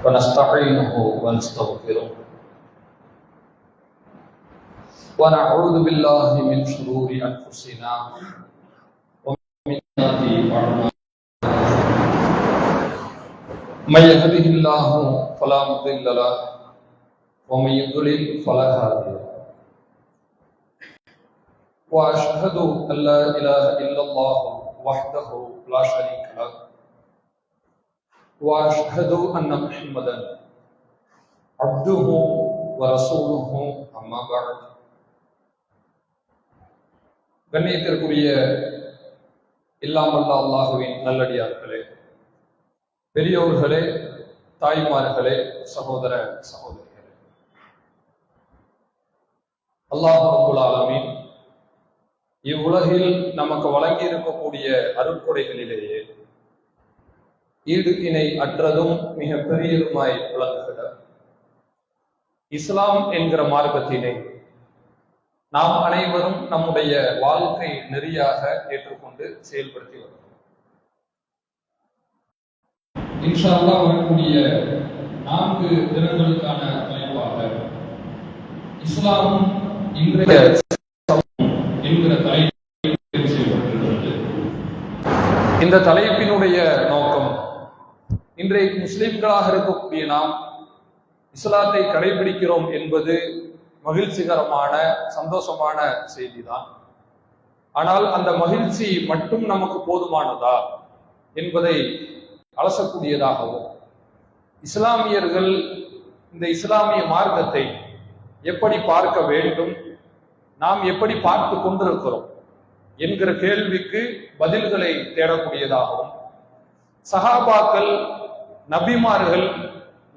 ونستعينه ونستغفره ونعوذ بالله من شرور أنفسنا ومن سيئات أعمالنا من يهده الله فلا مضل له ومن يضلل فلا هادي له وأشهد أن لا إله إلا الله وحده لا شريك له وأشهد أن محمدا عبده ورسوله أما بعد. கண்ணியத்திற்குரிய இல்லாமல்ல அல்லாஹுவின் நல்லடியார்களே, பெரியோர்களே, தாய்மார்களே, சகோதர சகோதரிகளே, அல்லாஹ் ரப்பல் ஆலமீன் இவ்வுலகில் நமக்கு வழங்கி இருக்கக்கூடிய அருட்கொடைகளிலேயே ஈடு இணை அற்றதும் மிக பெரியதுமாய் விளங்குகிறார். இஸ்லாம் என்கிற மார்க்கத்தினை நாம் அனைவரும் நம்முடைய வாழ்க்கை நெறியாக ஏற்றுக்கொண்டு செயல்படுத்தி வருகிறோம். இன்ஷா அல்லாஹ் வரக்கூடிய 4 தினங்களுக்கான தலைப்பாக இஸ்லாம் இன்றைய என்கிற தலைப்பு செய்யப்பட்டிருக்கிறது. இந்த தலைப்பினுடைய நோக்கம், இன்றைக்கு முஸ்லிம்களாக இருக்கக்கூடிய நாம் இஸ்லாத்தை கடைபிடிக்கிறோம் என்பது மகிழ்ச்சிகரமான சந்தோஷமான செய்திதான். ஆனால் அந்த மகிழ்ச்சி மட்டும் நமக்கு போதுமானதா என்பதை அலசக்கூடியதாகவும், இஸ்லாமியர்கள் இந்த இஸ்லாமிய மார்க்கத்தை எப்படி பார்க்க வேண்டும், நாம் எப்படி பார்த்து கொண்டிருக்கிறோம் என்கிற கேள்விக்கு பதில்களை தேடக்கூடியதாகவும், சஹாபாக்கள், நபிமார்கள்,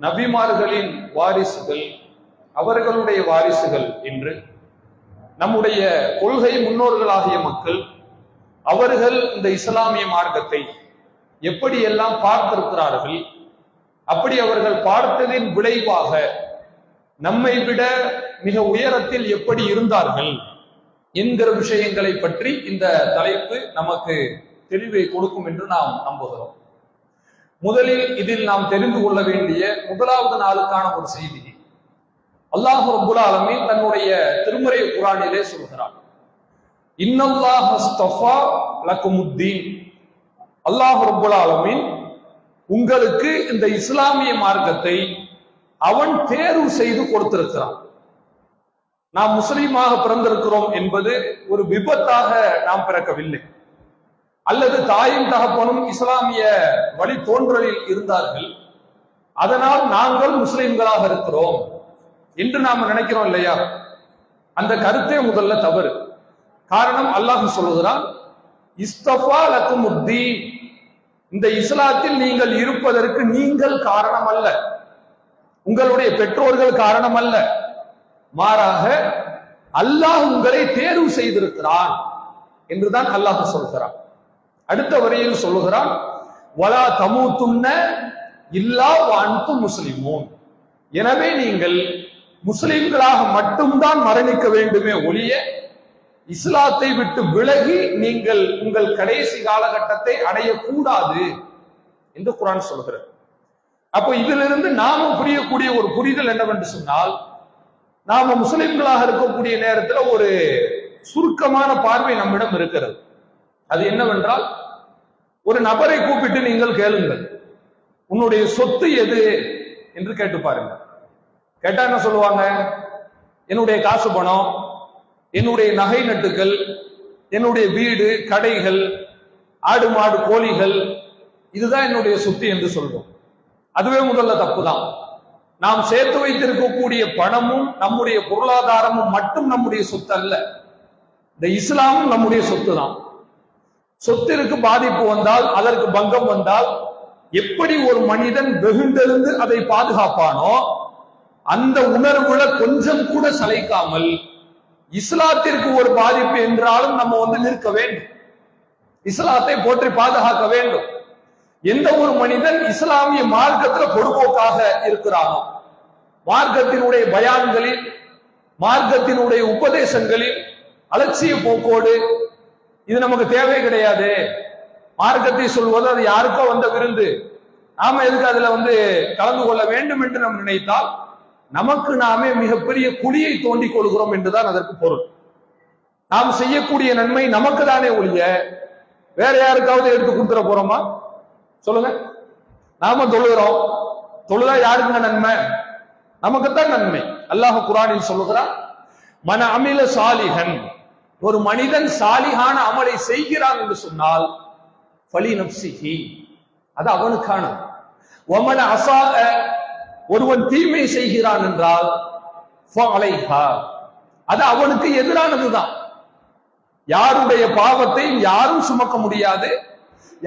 நபிமார்களின் வாரிசுகள், அவர்களுடைய வாரிசுகள் என்று நம்முடைய கொள்கை முன்னோர்களாகிய மக்கள் அவர்கள் இந்த இஸ்லாமிய மார்க்கத்தை எப்படியெல்லாம் பார்த்திருக்கிறார்கள், அப்படி அவர்கள் பார்த்ததின் விளைவாக நம்மை விட மிக உயரத்தில் எப்படி இருந்தார்கள் என்கிற விஷயங்களை பற்றி இந்த தலைப்பு நமக்கு தெளிவை கொடுக்கும் என்று நாம் நம்புகிறோம். முதலில் இதில் நாம் தெரிந்து கொள்ள வேண்டிய முதலாவது நாளுக்கான ஒரு செய்தி, அல்லாஹ் ரப்புல் ஆலமீன் தன்னுடைய திருமறை குர்ஆனிலே சொல்கிறார், இன்னல்லாஹ் அஸ்தஃபா லகுமுத்தீன், அல்லாஹ் ரப்புல் ஆலமீன் உங்களுக்கு இந்த இஸ்லாமிய மார்க்கத்தை அவன் தேர்வு செய்து கொடுத்திருக்கிறான். நாம் முஸ்லீமாக பிறந்திருக்கிறோம் என்பது ஒரு விபத்தாக நாம் பிறக்கவில்லை, அல்லது தாயும் தகப்பனும் இஸ்லாமிய வழி தோன்றலில் இருந்தார்கள், அதனால் நாங்கள் முஸ்லிம்களாக இருக்கிறோம் என்று நாம் நினைக்கிறோம் இல்லையா? அந்த கருத்தே முதல்ல தவறு. காரணம், அல்லாஹ் சொல்லுகிறான், இஸ்தஃபா லகுமுத்தீன், இந்த இஸ்லாத்தில் நீங்கள் இருப்பதற்கு நீங்கள் காரணம் அல்ல, உங்களுடைய பெற்றோர்கள் காரணம் அல்ல, மாறாக அல்லாஹ் உங்களை தேர்வு செய்திருக்கிறான் என்றுதான் அல்லாஹ் சொல்கிறான். அடுத்த வரியில் சொல்லுகிறான், வலா தமூத்துன்ன இல்லா வஅன்தும் முஸ்லிமூன், எனவே நீங்கள் முஸ்லிம்களாக மட்டும்தான் மரணிக்க வேண்டுமே ஒழிய இஸ்லாத்தை விட்டு விலகி நீங்கள் உங்கள் கடைசி காலகட்டத்தை அடையக்கூடாது என்று குர்ஆன் சொல்கிறது. அப்போ இதிலிருந்து நாம புரியக்கூடிய ஒரு புரிதல் என்னவென்று சொன்னால், நாம முஸ்லிம்களாக இருக்கக்கூடிய நேரத்தில் ஒரு சுருக்கமான பார்வை நம்மிடம் இருக்கிறது. அது என்னவென்றால், ஒரு நபரை கூப்பிட்டு நீங்கள் கேளுங்கள், உன்னுடைய சொத்து எது என்று கேட்டு பாருங்க. கேட்டா என்ன சொல்லுவாங்க? என்னுடைய காசு பணம், என்னுடைய நகை நட்டுகள், என்னுடைய வீடு, கடைகள், ஆடு மாடு கோழிகள், இதுதான் என்னுடைய சொத்து என்று சொல்வோம். அதுவே முதல்ல தப்பு தான். நாம் சேர்த்து வைத்திருக்கக்கூடிய பணமும் நம்முடைய பொருளாதாரமும் மட்டும் நம்முடைய சொத்து அல்ல, இந்த இஸ்லாமும் நம்முடைய சொத்து தான். சொத்திற்கு பாதிப்பு வந்தால், அதற்கு பங்கம் வந்தால், எப்படி ஒரு மனிதன் வெகுண்டெழுந்து அதை பாதுகாப்பானோ அந்த உணர்வுல கொஞ்சம் கூட சளைக்காமல் இஸ்லாத்திற்கு ஒரு பாதிப்பு என்றாலும் நம்ம நிற்க வேண்டும், இஸ்லாத்தை போற்றி பாதுகாக்க வேண்டும். எந்த ஒரு மனிதன் இஸ்லாமிய மார்க்கத்துல பொறுப்போக்காக இருக்கிறானோ, மார்க்கத்தினுடைய பயான்களில், மார்க்கத்தினுடைய உபதேசங்களில் அலட்சிய போக்கோடு இது நமக்கு தேவை கிடையாது, மார்க்கத்தை சொல்வது அது யாருக்கோ வந்த விருந்து, நாம எதுக்கு அதுல கலந்து கொள்ள வேண்டும் என்று நாம் நினைத்தால் நமக்கு நாமே மிகப்பெரிய குழியை தோண்டிக் கொள்கிறோம் என்றுதான் அதற்கு பொருள். நாம் செய்யக்கூடிய நன்மை நமக்கு தானே ஒழிய வேற யாருக்காவது எடுத்து கொடுத்துட போறோமா? சொல்லுங்க. நாம தொழுகிறோம், தொழுதா யாருக்குங்க நன்மை? நமக்குத்தான் நன்மை. அல்லாஹ் குர்ஆனில் சொல்லுகிறான், மன அமில சாலிஹன், ஒரு மனிதன் சாலிஹான அமலை செய்கிறான் என்று சொன்னால் ஃபலி நஃப்ஸிஹி, அது அவனுக்கான. வமன அஸாஅ, ஒருவன் தீமை செய்கிறான் என்றால் ஃபஅலைஹா, அது அவனுக்கு எதிரானதுதான். யாருடைய பாவத்தையும் யாரும் சுமக்க முடியாது,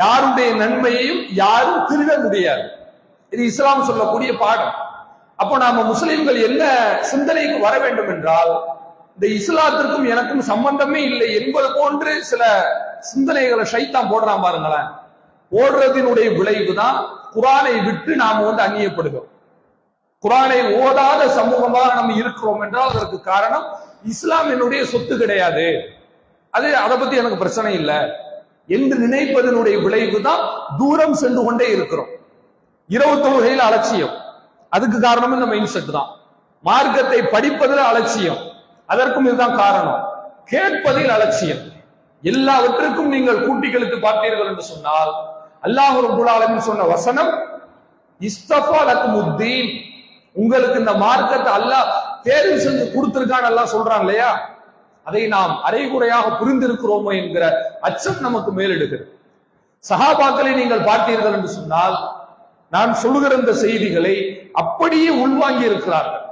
யாருடைய நன்மையையும் யாரும் திருட முடியாது. இது இஸ்லாம் சொல்லக்கூடிய பாடம். அப்போ நாம முஸ்லிம்கள் என்ன சிந்தனைக்கு வர வேண்டும் என்றால், இந்த இஸ்லாத்திற்கும் எனக்கும் சம்பந்தமே இல்லை என்பது போன்று சில சிந்தனைகளை ஷைத்தான் போடுறான் பாருங்களேன். ஓடுறதினுடைய விளைவு தான் குர்ஆனை விட்டு நாம அந்நியப்படுகிறோம். குர்ஆனை ஓதாத சமூகமாக நம்ம இருக்கிறோம் என்றால் அதற்கு காரணம் இஸ்லாம் என்னுடைய சொத்து கிடையாது, அது அதை பத்தி எனக்கு பிரச்சனை இல்லை என்று நினைப்பதனுடைய விளைவு தான் தூரம் சென்று கொண்டே இருக்கிறோம். இரவு தொழுகையில் அலட்சியம், அதுக்கு காரணம் இந்த மைண்ட் செட் தான். மார்க்கத்தை படிப்பதில் அலட்சியம், அதற்கும் இதுதான் காரணம். கேட்பதில் அலட்சியம். எல்லாவற்றுக்கும் நீங்கள் கூட்டி கழித்து பார்த்தீர்கள் என்று சொன்னால் அல்லாஹ் ரப்பல் ஆலமீன் சொன்ன வசனம், இஸ்தஃபா லக்குமுத்தீன், உங்களுக்கு இந்த மார்க்கத்தை அல்லாஹ் தேர்வு செஞ்சு கொடுத்திருக்கான் அல்லாஹ் சொல்றான் இல்லையா, அதை நாம் அரைகுறையாக புரிந்திருக்கிறோமோ என்கிற அச்சம் நமக்கு மேலிடுகிறது. சஹாபாக்களை நீங்கள் பார்த்தீர்கள் என்று சொன்னால் நான் சொல்லுகிற இந்த செய்திகளை அப்படியே உள்வாங்கி இருக்கிறார்கள்.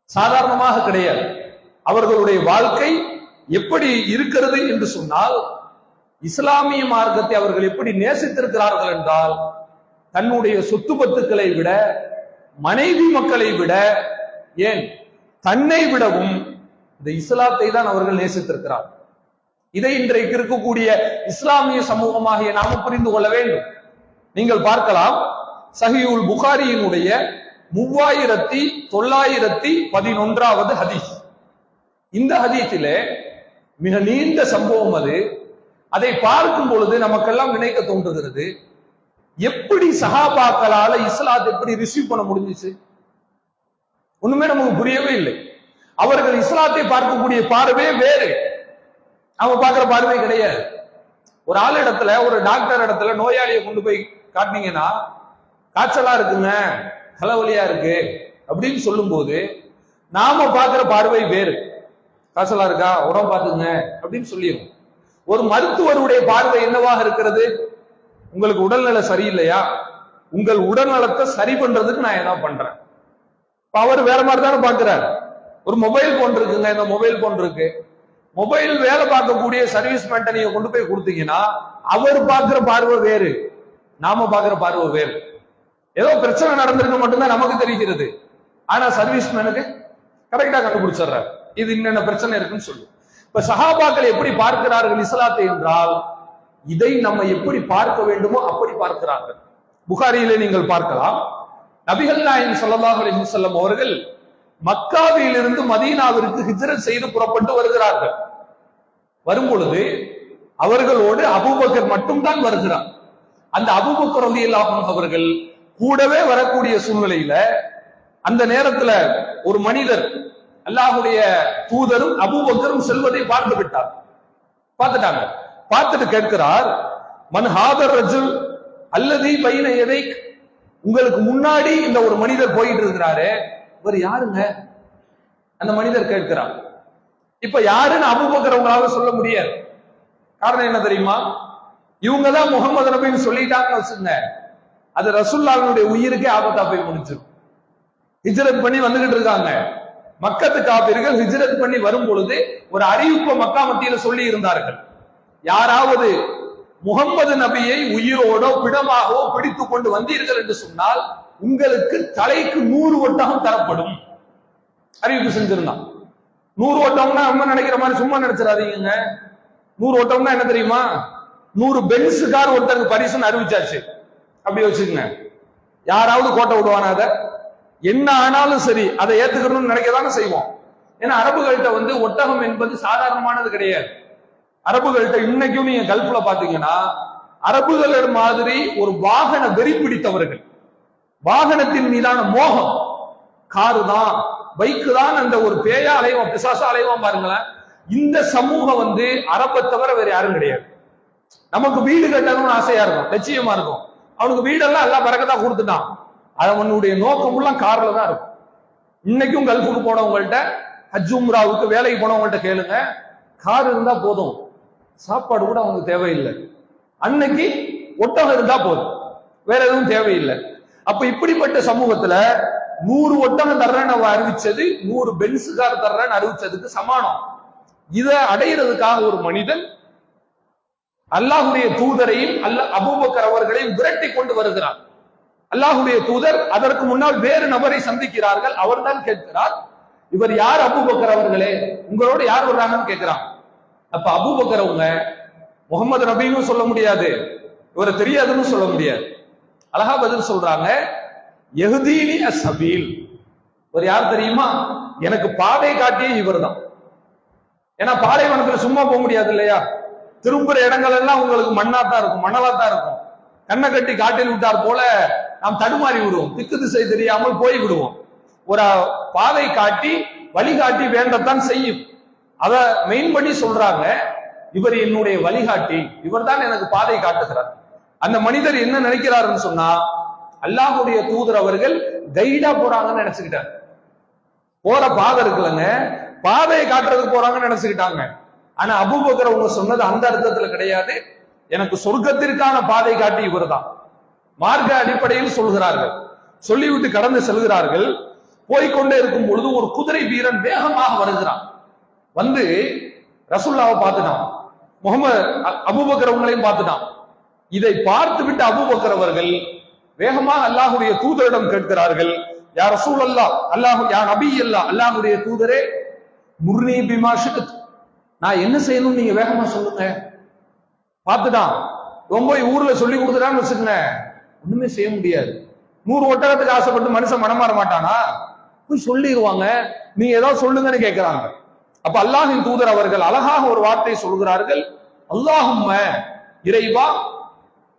சாதாரணமாக கிடையாது. அவர்களுடைய வாழ்க்கை எப்படி இருக்கிறது என்று சொன்னால், இஸ்லாமிய மார்க்கத்தை அவர்கள் எப்படி நேசித்திருக்கிறார்கள் என்றால், தன்னுடைய சொத்து பத்துக்களை விட, மனைவி மக்களை விட, ஏன் தன்னை விடவும் இந்த இஸ்லாத்தை தான் அவர்கள் நேசித்திருக்கிறார். இதை இன்றைக்கு இருக்கக்கூடிய இஸ்லாமிய சமூகமாகிய நாம புரிந்து கொள்ள வேண்டும். நீங்கள் பார்க்கலாம், சஹீஹுல் புகாரியினுடைய 3911வது ஹதீஸ். இந்த ஹதீஸிலே மிக நீண்ட சம்பவம் அது. அதை பார்க்கும் பொழுது நமக்கெல்லாம் நினைக்க தோன்றுகிறது, எப்படி சஹாபாக்களால இஸ்லாத்தை எப்படி ரிசீவ் பண்ண முடிஞ்சிச்சு? ஒண்ணுமே நமக்கு புரியவே இல்லை. அவர்கள் இஸ்லாத்தை பார்க்கக்கூடிய பார்வை வேறு, அவங்க பார்க்கிற பார்வை கிடையாது. ஒரு ஆள் இடத்துல, ஒரு டாக்டர் இடத்துல நோயாளியை கொண்டு போய் காட்டினீங்கன்னா, காய்ச்சலா இருக்குங்க, தலைவலியா இருக்கு அப்படின்னு சொல்லும் போது நாம பார்க்கிற பார்வை வேறு. காய்ச்சலா இருக்கா, உடம்பு பார்த்துங்க அப்படின்னு சொல்லிடும். ஒரு மருத்துவருடைய பார்வை என்னவாக இருக்கிறது? உங்களுக்கு உடல்நல சரியில்லையா, உங்கள் உடல்நலத்தை சரி பண்றதுக்கு நான் என்ன பண்றேன். அவர் வேற மாதிரி தானே பாக்குறாரு. ஒரு மொபைல் போன் இருக்குங்க, இந்த மொபைல் போன் இருக்கு, மொபைல் வேலை பார்க்கக்கூடிய சர்வீஸ் மேன்ட்ட நீங்க கொண்டு போய் கொடுத்தீங்கன்னா அவர் பார்க்கிற பார்வை வேறு, நாம பார்க்கிற பார்வை வேறு. ஏதோ பிரச்சனை நடந்திருக்கு மட்டும்தான் நமக்கு தெரிகிறது, ஆனா சர்வீஸ் மேனுக்கு கரெக்டா கண்டுபிடிச்சிடுறாரு இது என்னென்ன பிரச்சனை இருக்குன்னு சொல்லி. இப்ப சஹாபாக்கள் எப்படி பார்க்கிறார்கள் இஸ்லாத்தை என்றால், இதை நம்ம எப்படி பார்க்க வேண்டுமோ அப்படி பார்க்கிறார்கள். புகாரியிலே நீங்கள் பார்க்கலாம், நபிகள் நாயகம் ஸல்லல்லாஹு அலைஹி வஸல்லம் அவர்கள் மக்காவிலிருந்து மதீனாவிற்கு ஹிஜ்ரத் செய்து புறப்பட்டு வருகிறார்கள். வரும் பொழுது அவர்களோடு அபூபக்கர் மட்டும்தான் வருகிறார். அந்த அபூபக்கர் ரலியல்லாஹு அன்ஹு அவர்கள் கூடவே வரக்கூடிய சூழ்நிலையில அந்த நேரத்துல ஒரு மனிதர், அல்லாஹ்வுடைய தூதரும் அபூபக்கரும் செல்வதை பார்த்து விட்டார். பார்த்துட்டாங்க. பார்த்துட்டு கேட்கிறார், மன் ஹாதர் ரஜுல் அல்லதி பைன யதைக், உங்களுக்கு முன்னாடி இந்த ஒரு மனிதர் போயிட்டு இருக்கிறாரு, இவர் யாருங்க? அந்த மனிதர் கேட்கிறார். இப்ப யாருன்னு அபூபக்கர் அவங்களால சொல்ல முடியாது. காரணம் என்ன தெரியுமா? இவங்கதான் முகமது நபின்னு சொல்லிட்டாங்கன்னு வச்சுங்க, அது ரசூலுல்லாஹ்வுடைய உயிருக்கே ஆபத்தா போய் முடிச்சிடும். ஹிஜ்ரத் பண்ணி வந்துகிட்டு இருக்காங்க. மக்கத்து காபிர்கள் ஹிஜ்ரத் பண்ணி வரும் பொழுது ஒரு அறிவிப்பை மக்கா மத்தியில சொல்லி இருந்தார்கள், யாராவது முகம்மது நபியை உயிரோடோ பிணமாகவோ பிடித்து கொண்டு வந்தீர்கள் என்று சொன்னால் உங்களுக்கு தலைக்கு 100 ஒட்டகம் தரப்படும் அறிவிப்பு செஞ்சிருந்தான். 100 ஒட்டகம்னா நம்ம நினைக்கிற மாதிரி சும்மா நினைச்சிடாதீங்க. 100 ஒட்டகம்னா என்ன தெரியுமா? 100 பென்ஸ் கார் ஒருத்தருக்கு பரிசுன்னு அறிவிச்சாச்சு. அப்படி வச்சுக்கங்க. யாராவது கோட்டை விடுவானா? அதை என்ன ஆனாலும் சரி அதை ஏத்துக்கணும்னு நினைக்கதானே செய்வோம். ஏன்னா அரபுகள்கிட்ட ஒட்டகம் என்பது சாதாரணமானது கிடையாது. அரபுகள்கிட்ட இன்னைக்கும் நீங்க கல்ஃப்ல பாத்தீங்கன்னா அரபுகள் மாதிரி ஒரு வாகன வெறி பிடித்தவர்கள், வாகனத்தின் மீதான மோகம், காரு தான் பைக்கு தான் அந்த ஒரு பேயா அலைவம் பிசாசா அலைவம் பாருங்களேன். இந்த சமூகம் வந்து அரபை தவிர வேற யாரும் கிடையாது. நமக்கு வீடு கட்டணும்னு ஆசையா இருக்கும், லட்சியமா இருக்கும். அவனுக்கு வீடெல்லாம் எல்லாம் பறக்கத்தா கொடுத்துட்டான். அவனுடைய நோக்கம் எல்லாம் கார்ல தான் இருக்கும். இன்னைக்கும் கல்ஃபுக்கு போனவங்கள்ட்ட, ஹஜ் உம்ராவுக்கு வேலைக்கு போனவங்கள்ட்ட கேளுங்க, கார் இருந்தா போதும், சாப்பாடு கூட அவங்களுக்கு தேவையில்லை. அன்னைக்கு ஒட்டகம் இருந்தா போதும், வேற எதுவும் தேவையில்லை. அப்ப இப்படிப்பட்ட சமூகத்துல 100 ஒட்டகம் தர்றேன்னு அறிவிச்சது 100 பென்ஸ் கார் தர்றேன்னு அறிவிச்சதுக்கு சமானம். இதை அடையிறதுக்காக ஒரு மனிதன் அல்லாஹுடைய தூதரையும் அபூபக்கர் அவர்களையும் விரட்டி கொண்டு வருகிறார். அல்லாஹுடைய தூதர் அதற்கு முன்னால் வேறு நபரை சந்திக்கிறார்கள். அவர் தான் கேட்கிறார், இவர் யார் அபூபக்கர் அவர்களே, உங்களோட யார் வர்றாங்கன்னு கேட்கிறான். அப்ப அபூபக்கர் அவங்க முகமது நபின்னு சொல்ல முடியாது, இவரை தெரியாதுன்னு சொல்ல முடியாது. அழகா பதில் சொல்றாங்க, யஹ்தீனி அஸ்ஸபீல், இவர் யார் தெரியுமா, எனக்கு பாதை காட்டிய இவர் தான். ஏன்னா பாலைவனத்துல சும்மா போக முடியாது இல்லையா, திரும்புற இடங்கள் எல்லாம் உங்களுக்கு மண்ணா தான் இருக்கும், மணலா தான் இருக்கும். கண்ணை கட்டி காட்டில் விட்டார் போல நாம் தடுமாறி விடுவோம், திக்கு திசை தெரியாமல் போய் விடுவோம். ஒரு பாதை காட்டி வழிகாட்டி வேண்டத்தான் செய்யும். அத மெயின் பண்ணி சொல்றாங்க, இவர் என்னுடைய வழிகாட்டி, இவர் தான் எனக்கு பாதை காட்டுகிறார். அந்த மனிதர் என்ன நினைக்கிறாருன்னு சொன்னா, அல்லாஹுடைய தூதர் அவர்கள் கைடா போறாங்கன்னு நினைச்சுக்கிட்டார். போற பாதை இருக்குல்லங்க, பாதையை காட்டுறதுக்கு போறாங்கன்னு நினைச்சுக்கிட்டாங்க. ஆனா அபூபக்கர் அவங்க சொன்னது அந்த அர்த்தத்துல கிடையாது. எனக்கு சொர்க்கத்திற்கான பாதை காட்டி இவர் தான், மார்க்க அடிப்படையில் சொல்கிறார்கள். சொல்லிவிட்டு கடந்து செல்கிறார்கள். போய்கொண்டே இருக்கும் பொழுது ஒரு குதிரை வீரன் வேகமாக வருகிறான். வந்து ரசூலுல்லாஹ்வை பார்த்துட்டான், முகமது அபூபக்கர் அவங்களையும் பார்த்துட்டான். இதை பார்த்து விட்டு அபூபக்கர் அவர்கள் வேகமாக அல்லாஹுடைய தூதரிடம் கேட்கிறார்கள், யா ரசூலல்லாஹ், அல்லாஹ் யா நபி அல்லாஹ், அல்லாஹுடைய தூதரே, முர்னி பிமா ஷித், நான் என்ன செய்யணும் நீங்க வேகமா சொல்லுங்க. பார்த்துட்டான், ரொம்ப ஊர்ல சொல்லி கொடுத்துட்டான்னு வச்சுக்கங்க, ஒண்ணுமே செய்ய முடியாது. 100 ஒட்டகத்துக்கு ஆசைப்பட்டு மனுஷன் மனமாற மாட்டானா, போய் சொல்லிடுவாங்க, நீங்க ஏதாவது சொல்லுங்கன்னு கேட்கிறாங்க. அப்ப அல்லாஹின் தூதர் அவர்கள் அழகாக ஒரு வார்த்தை சொல்கிறார்கள், அல்லாஹும்ம, இறைவா,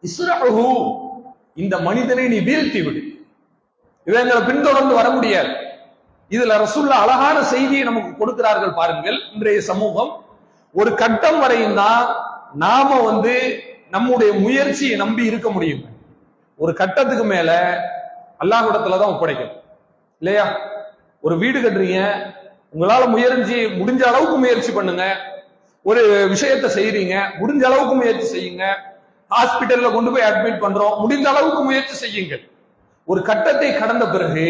இஸ்ரஹு, இந்த மனிதனை நீ வீழ்த்தி விடு, இவங்களை பின்தொடர்ந்து வர முடியாது. இதுல ரசூலுல்லாஹ் அழகான செய்தியை நமக்கு கொடுக்கிறார்கள் பாருங்கள். இன்றைய சமூகம் ஒரு கட்டம் வரையும் தான் நாம வந்து நம்முடைய முயற்சியை நம்பி இருக்க முடியும். ஒரு கட்டத்துக்கு மேல அல்லாஹ்விடத்துலதான் ஒப்படைக்கணும் இல்லையா. ஒரு வீடு கட்டுறீங்க, உங்களால முடிஞ்ச அளவுக்கு முயற்சி பண்ணுங்க. ஒரு விஷயத்தை செய்யறீங்க, முடிஞ்ச அளவுக்கு முயற்சி செய்யுங்க. ஹாஸ்பிட்டல்ல கொண்டு போய் அட்மிட் பண்றோம், முடிந்த அளவுக்கு முயற்சி செய்யுங்கள். ஒரு கட்டத்தை கடந்த பிறகு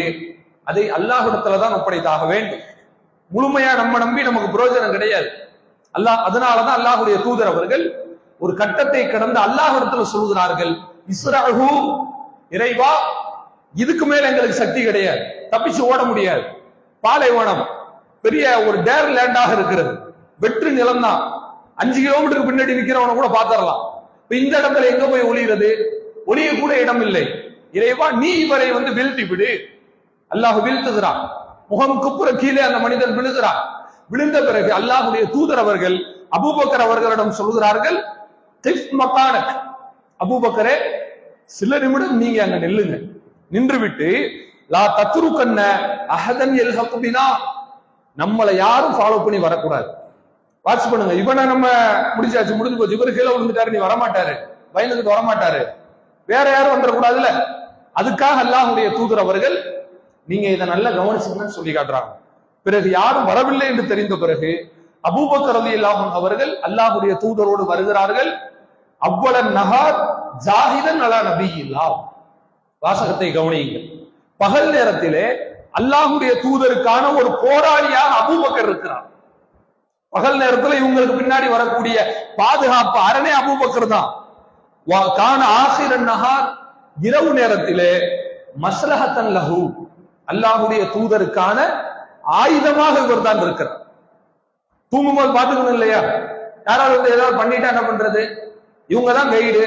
அதை அல்லாஹ்விடத்துலதான் ஒப்படைத்தாக வேண்டும். முழுமையா நம்ம நம்பி நமக்கு பிரயோஜனம் கிடையாது. அதனாலதான் அல்லாஹுடைய தூதர் அவர்கள் ஒரு கட்டத்தை கடந்து அல்லாஹ்விடத்துல சொல்கிறார்கள், இஸ்ரஹு, இறைவா, இதுக்கு மேல எங்களுக்கு சக்தி கிடையாது, தப்பிச்சு ஓட முடியாது. பாலைவனம் பெரிய ஒரு டேர் லேண்டாக இருக்கிறது, வெற்று நிலம் தான். 5 கிலோமீட்டருக்கு பின்னாடி நிக்கிறவனை கூட பாத்திரலாம். இப்ப இந்த இடத்துல எங்க போய் ஒளிகிறது, ஒளிய கூட இடம் இல்லை. இறைவா, நீ இவரை வந்து வீழ்த்தி விடு. அல்லாஹ் வீழ்த்துகிறான், முகம் குப்புற கீழே அந்த மனிதன் விழுகிறான். விழுந்த பிறகு அல்லாஹுடைய தூதர் அவர்கள் அபூபக்கர் அவர்களிடம் சொல்கிறார்கள், அபூபக்கரே, சில நிமிடம் நீங்க அங்க நில்லுங்க. நின்று விட்டு, லா தத்ருகன்ன அஹதன் யல்ஹகு பினா, நம்மளை யாரும் ஃபாலோ பண்ணி வரக்கூடாது. வாட்ச் பண்ணுங்க, இவனை நம்ம முடிஞ்சு போச்சு, இவரு கீழே விழுந்துட்டாரு, நீ வரமாட்டாரு, பயந்துக்கிட்டு வரமாட்டாரு, வேற யாரும் வந்துடக்கூடாதுல்ல. அதுக்காக அல்லாஹுடைய தூதர் அவர்கள் நீங்க இதை நல்லா கவனிச்சுங்கன்னு சொல்லி காட்டுறாங்க. பிறகு யாரும் வரவில்லை என்று தெரிந்த பிறகு அபூபக்கர் ரலியல்லாஹு அன்ஹு அவர்கள் அல்லாஹுடைய தூதரோடு வருகிறார்கள். அவ்வளன் நஹார் ஜாஹிதன் அலா நபியில்லாஹ், வாசகத்தை கவனியுங்கள். பகல் நேரத்திலே அல்லாஹுடைய தூதருக்கான ஒரு போராளியாக அபூபக்கர் இருக்கிறார். பகல் நேரத்துல இவங்களுக்கு பின்னாடி வரக்கூடிய பாதுகாப்பு அரணே அபூபக்கர் தான். கான ஆசிரன் நஹார், இரவு நேரத்திலே மஸ்லஹத்தன் லஹு, அல்லாஹுடைய தூதருக்கான ஆயுதமாக இவர் தான் இருக்கிறார். தூங்கும்போது பாத்துக்கணும் இல்லையா, யாராவது வந்து ஏதாவது பண்ணிட்டா என்ன பண்றது, இவங்கதான் கைடு.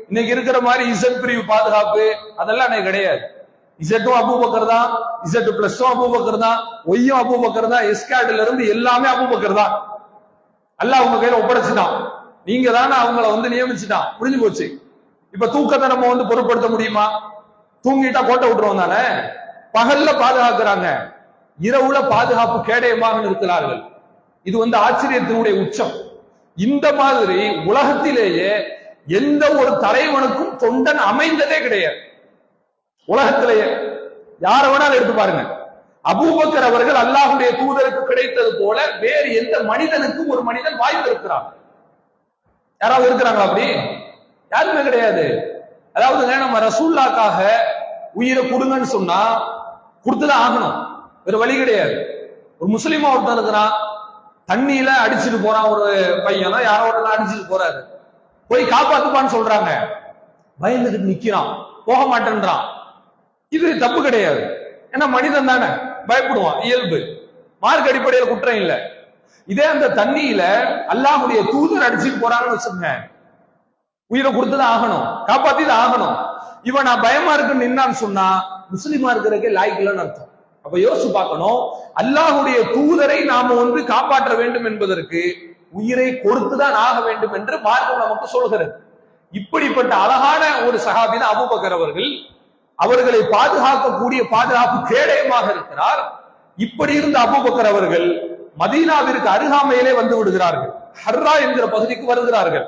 இன்னைக்கு இருக்கிற மாதிரி இசட் பிரிவு பாதுகாப்பு அதெல்லாம் எனக்கு கிடையாது. இசட்டும் அபூபக்கர் தான், இசட் பிளஸும் அபூபக்கர் தான், ஒய்யும் அபூபக்கர் தான், எஸ்கார்ட்ல இருந்து எல்லாமே அபூபக்கர் தான். அல்லாஹ் உங்க கையில ஒப்படைச்சுட்டான், நீங்க தானே அவங்கள வந்து நியமிச்சுட்டான், முடிஞ்சு போச்சு. இப்ப தூக்கத்தை நம்ம பொருட்படுத்த முடியுமா? தூங்கிட்டா கோட்டை விட்டுருவோம் தானே. பகல்ல பாதுகாக்கிறாங்க, இரவுல பாதுகாப்பு கேடயமாக இருக்கிறார்கள். இது ஆச்சரியத்தினுடைய உச்சம். இந்த மாதிரி உலகத்திலேயே எந்த ஒரு தலைவனுக்கும் தொண்டன் அமைந்ததே கிடையாது. உலகத்திலேயே யார வேணாலும் எடுத்து பாருங்க. அபூபக்கர் அவர்கள் அல்லாஹ்வுடைய தூதருக்கு கிடைத்தது போல வேறு எந்த மனிதனுக்கும் ஒரு மனிதன் வாய்ப்பு இருக்கிறான். யாராவது இருக்கிறாங்களா? அப்படி யாருமே கிடையாது. அதாவது நம்ம ரசூலுல்லாஹ்க்காக உயிரை கொடுங்கன்னு சொன்னா கொடுத்துதான் ஆகணும், வேற வழி கிடையாது. ஒரு முஸ்லிமா ஒருத்தன் இருக்கிறான், தண்ணியில அடிச்சுட்டு போறான், ஒரு பையனோ யாரோட அடிச்சுட்டு போறாரு, போய் காப்பாத்துப்பான்னு சொல்றாங்க, பயந்துகிட்டு நிக்கிறான், போக மாட்டேன்றான். இது தப்பு கிடையாது, ஏன்னா மனிதன் தானே, பயப்படுவான், இயல்பு, மார்க் அடிப்படையில் குற்றம் இல்லை. இதே அந்த தண்ணியில அல்லாஹ்வுடைய தூதர் அடிச்சுட்டு போறாங்கன்னு வச்சுங்க, உயிரை கொடுத்துதான் ஆகணும், காப்பாத்திதான் ஆகணும். இவன் நான் பயமா இருக்குன்னு நின்னான்னு சொன்னா முஸ்லிமா இருக்கிறதுக்கே லாய்க்கலன்னு அர்த்தம். அப்ப யோசிச்சு பார்க்கணும், அல்லாஹ்வுடைய தூதரை நாம காப்பாற்ற வேண்டும் என்பதற்கு உயிரை கொடுத்துதான் ஆக வேண்டும் என்று மார்க்கம் நமக்கு சொல்கிறது. இப்படிப்பட்ட அழகான ஒரு சஹாபி தான் அபூபக்கர் அவர்கள். அவர்களை பாதுகாக்கக்கூடிய பாதுகாப்பு கேடயமாக இருக்கிறார். இப்படி இருந்த அபூபக்கர் அவர்கள் மதீனாவிற்கு அருகாமையிலே வந்து விடுகிறார்கள். ஹர்ரா என்கிற பகுதிக்கு வருகிறார்கள்.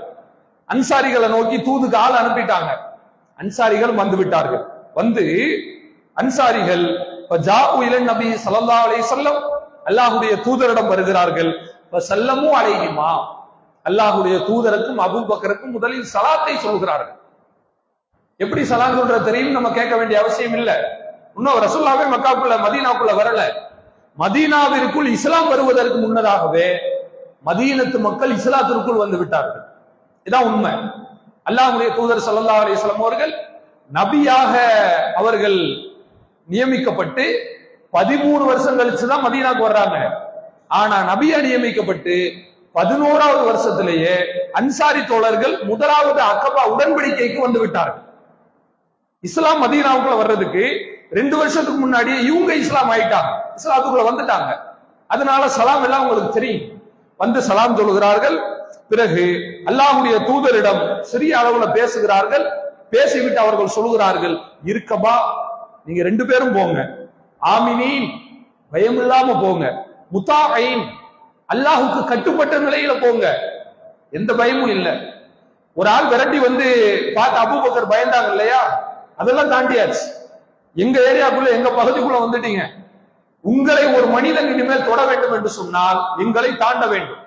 அன்சாரிகளை நோக்கி தூதுக்கு ஆள் அனுப்பிட்டாங்க. அன்சாரிகள் வந்து விட்டார்கள். வந்து அன்சாரிகள் நபி ஸல்லல்லாஹு அலைஹி வஸல்லம் அல்லாஹ்வுடைய தூதரிடம் வருகிறார்கள். ஸல்லமு அலைஹிமா, அல்லாஹ்வுடைய தூதருக்கும் அபூபக்கருக்கும் முதலில் சலாத்தை சொல்கிறார்கள். எப்படி சலாம் சொல்ற தெரியும் நம்ம கேட்க வேண்டிய அவசியம் இல்லை. இன்னும் ரசூலுல்லாஹ்வே மக்காவுக்குள்ள மதீனாவுக்குள்ள வரல. மதீனாவிற்குள் இஸ்லாம் வருவதற்கு முன்னதாகவே மதீனத்து மக்கள் இஸ்லாத்திற்குள் வந்து விட்டார்கள். இதான் உண்மை. அல்லாஹ்வுடைய தூதர் ஸல்லல்லாஹு அலைஹி வஸல்லம் அவர்கள் நபியாக அவர்கள் நியமிக்கப்பட்டு 13 வருஷம் கழிச்சுதான் மதீனாக்கு வர்றாங்க. ஆனா நபியா நியமிக்கப்பட்டு 11வது வருஷத்திலேயே அன்சாரி தோழர்கள் முதலாவது அக்கபா உடன்படிக்கைக்கு வந்து விட்டார்கள். இஸ்லாம் மதீனாவுக்குள்ள வர்றதுக்கு 2 வருஷத்துக்கு முன்னாடியே இவங்க இஸ்லாம் ஆயிட்டாங்க, இஸ்லாத்துக்குள்ள வந்துட்டாங்க. அதனால சலாம் எல்லாம் உங்களுக்கு தெரியும். வந்து சலாம் சொல்லுகிறார்கள். பிறகு அல்லாஹ்வுடைய தூதரிடம் சிறிய அளவுல பேசுகிறார்கள். பேசிவிட்டு அவர்கள் சொல்லுகிறார்கள், இருக்கபா, நீங்க 2 பேரும் போங்க, ஆமினீன், பயம் இல்லாம போங்க, முத்தாயின், அல்லாஹுக்கு கட்டுப்பட்ட நிலையில போங்க, எந்த பயமும் இல்லை. ஒரு ஆள் விரட்டி பார்த்து அபூபக்கர் பயந்தாங்க இல்லையா, அதெல்லாம் தாண்டியாச்சு. எங்க ஏரியாக்குள்ள எங்க பகுதிக்குள்ள வந்துட்டீங்க, உங்களை ஒரு மனிதன் இனிமேல் தொட வேண்டும் என்று சொன்னால் எங்களை தாண்ட வேண்டும்,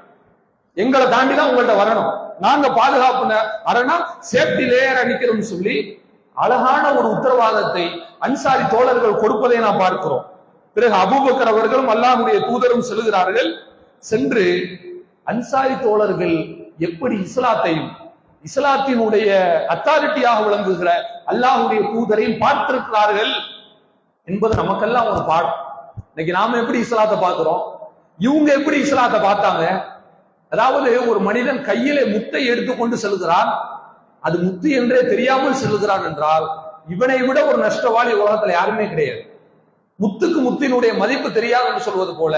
எங்களை தாண்டி தான் உங்கள்ட்ட வரணும், நாங்க பாதுகாப்பு அரணா சேஃப்டி லேயர் அடிக்கிறோம்னு சொல்லி அழகான ஒரு உத்தரவாதத்தை அன்சாரி தோழர்கள் கொடுப்பதை நாம் பார்க்கிறோம். பிறகு அபூபக்கர் அவர்களும் அல்லாஹ்வுடைய தூதரும் செல்கிறார்கள். சென்று அன்சாரி தோழர்கள் எப்படி இஸ்லாத்தையும் இஸ்லாத்தினுடைய அத்தாரிட்டியாக விளங்குகிற அல்லாஹ்வுடைய தூதரையும் பார்த்திருக்கிறார்கள் என்பது நமக்கெல்லாம் ஒரு பாடம். இன்னைக்கு நாம எப்படி இஸ்லாத்தை பார்க்கிறோம், இவங்க எப்படி இஸ்லாத்தை பார்த்தாங்க? அதாவது ஒரு மனிதன் கையிலே முத்தை எடுத்துக்கொண்டு செல்கிறான், அது முத்து என்றே தெரியாமல் செல்கிறான் என்றால் இவனை விட ஒரு நஷ்டவாளி உலகத்துல யாருமே கிடையாது. முத்துக்கு முத்தினுடைய மதிப்பு தெரியாது என்று சொல்வது போல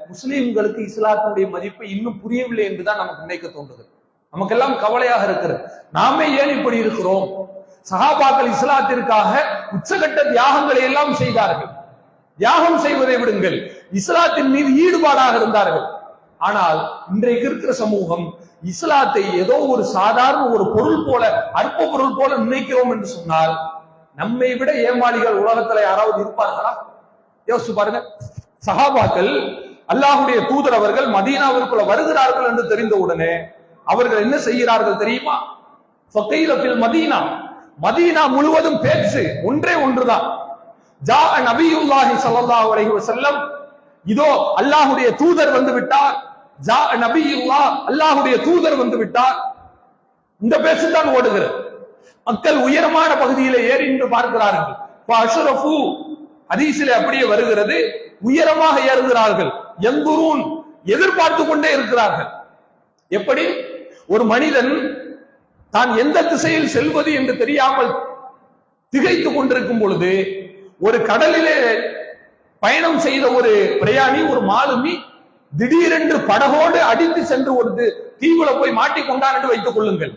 முஸ்லிம்களுக்கு இஸ்லாத்தினுடைய மதிப்பு இன்னும் புரியவில்லை என்றுதான் நமக்கு நினைக்க தோன்றுது. நமக்கெல்லாம் கவலையாக இருக்கிறது, நாமே ஏன் இப்படி இருக்கிறோம்? சஹாபாக்கள் இஸ்லாத்திற்காக உச்சகட்ட தியாகங்களை எல்லாம் செய்தார்கள். தியாகம் செய்வதை விடுங்கள், இஸ்லாத்தின் மீது ஈடுபாடாக இருந்தார்கள். ஆனால் இன்றைக்கு இருக்கிற சமூகம் இஸ்லாத்தை ஏதோ ஒரு சாதாரண ஒரு பொருள் போல, அற்ப பொருள் போல நினைக்கிறோம் என்று சொன்னால் நம்மை விட ஏமாளிகள் உலகத்துல யாராவது இருப்பார்களா? யோசிச்சு பாருங்க. சஹாபாக்கள் அல்லாஹ்வுடைய தூதர் அவர்கள் மதீனாவிற்குள்ள வருகிறார்கள் என்று தெரிந்தவுடனே அவர்கள் என்ன செய்கிறார்கள் தெரியுமா? மதீனா, மதீனா முழுவதும் பேச்சு ஒன்றே ஒன்றுதான், ஜா நபியுல்லாஹி ஸல்லல்லாஹு அலைஹி வஸல்லம், இதோ அல்லாஹ்வுடைய தூதர் வந்து விட்டார், ஜா நபியுல்லாஹ், அல்லாஹ்வுடைய தூதர் வந்து விட்டார். இந்த பேச்சு தான் ஓடுகிறது. மக்கள் உயரமான பகுதியிலே ஏறி நின்று பார்க்கிறார்கள். ஹதீஸிலே அப்படியே வருகிறது, உயரமாக ஏறுகிறார்கள். யந்துரூன், எதிர்பார்த்து கொண்டே இருக்கிறார்கள். எப்படி ஒரு மனிதன் தான் எந்த திசையில் செல்வது என்று தெரியாமல் திகைத்துக் கொண்டிருக்கும் பொழுது, ஒரு கடலிலே பயணம் செய்த ஒரு பிரயாணி, ஒரு மாலுமி திடீரென்று படகோடு அடித்து சென்று ஒரு தீவுல போய் மாட்டிக்கொண்டான் என்று வைத்துக் கொள்ளுங்கள்.